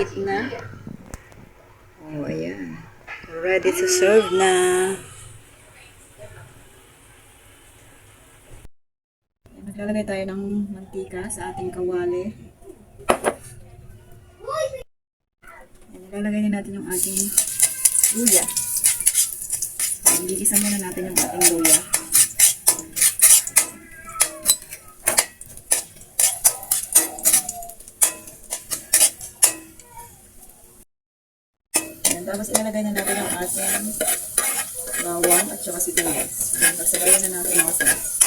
Eat na. Oh, ayan. Ready to serve na. Maglalagay tayo ng mantika sa ating kawali. Nilalagay na natin yung ating luya. Igigisa muna natin yung ating luya. Ayan, tapos ilalagay na natin yung ating bawang at saka sibuyas. Ayan, pagsabayan na natin yung sauce.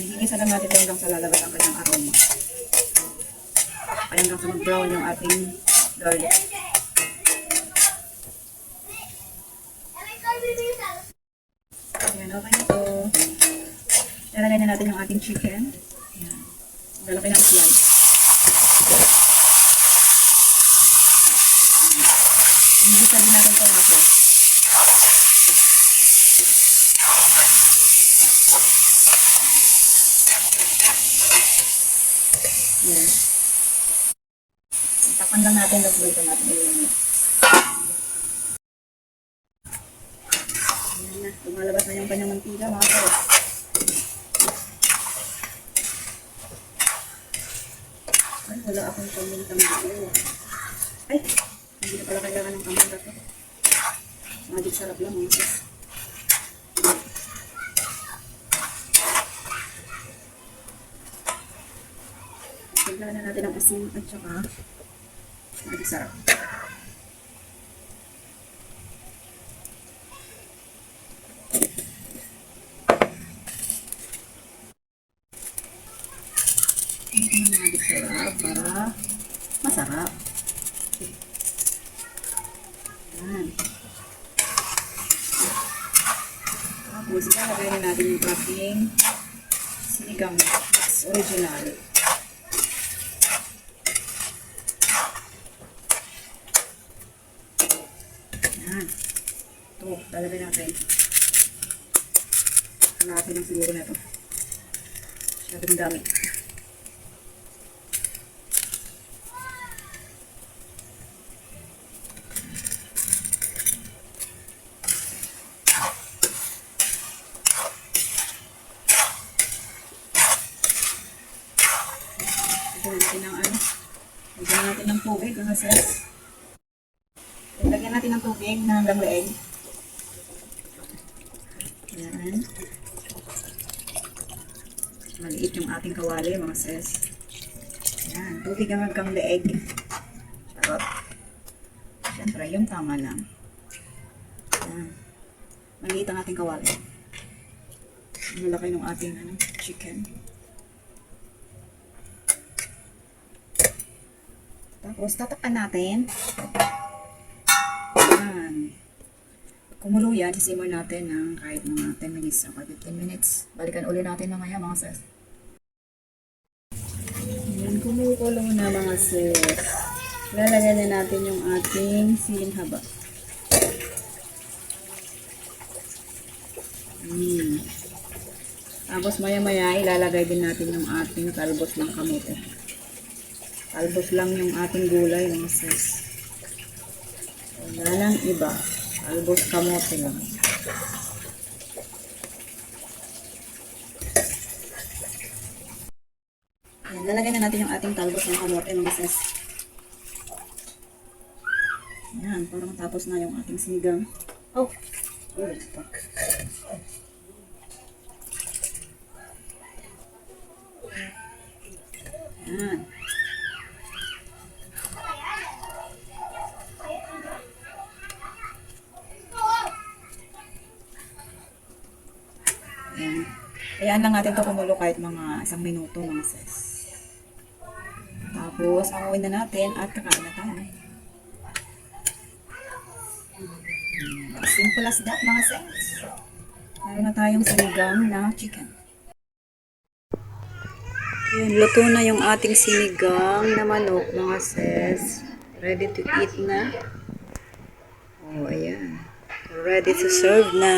Igigisa lang natin hanggang sa lalabas ang kanyang aroma. Hanggang sa mag-brown yung ating garlic. Ayan, okay na ito. Lalagay na natin yung ating chicken. Ayan. Lalagay ng slice. Igigisa din natin ito natin. Ayan. Takpan lang natin, tapos ito natin ilunod. Ayan na, lumalabas na yung kanyang mantika, mga kapatid. Ay, wala akong paminta dito. Ay, hindi na pala kailangan ng paminta to. Magic sarap lang, mga sis. Tignan na natin ang asin at saka magic sarap. Magic sarap para masarap. Ayan. Tapos ilalagay na natin yung ating sinigang mix original. Ayan. Ito, lalagay natin. Kalahati lang siguro na ito. Masyado madami. Lagyan natin ng tubig, mga sis. Lagyan natin ng tubig na hanggang leeg. Ayan. Maliit yung ating kawali, mga sis. Ayan, tubig hanggang leeg. Charot. Siyempre, yung tama lang. Ayan. Maliit ang ating kawali. Malaki ng ating chicken. Tapos, tatakpan natin. Ayan. Kumulo yan, sisimmer natin ng kahit mga 10 minutes o 15 minutes. Balikan ulit natin mamaya, mga sis. Ayan, kumukulo na, mga sis. Lalagyan na natin yung ating siling haba. Tapos, maya-maya, ilalagay din natin yung ating talbos ng kamote. Talbos lang yung ating gulay, mga sis. Wala lang iba. Talbos kamote lang. Ayan, lalagay na natin yung ating talbos ng kamote, mga sis. Ayan, parang tapos na yung ating sinigang. Oh! Ayan. Ayan. Ayan lang natin ito kumulo kahit mga 1 minuto, mga sis. Tapos, amuin na natin at kakain na tayo. Simple as that, mga sis. Meron na tayong sinigang na chicken. Ayan, luto na yung ating sinigang na manok, mga sis. Ready to eat na. Oh, ayan. Ready to serve na.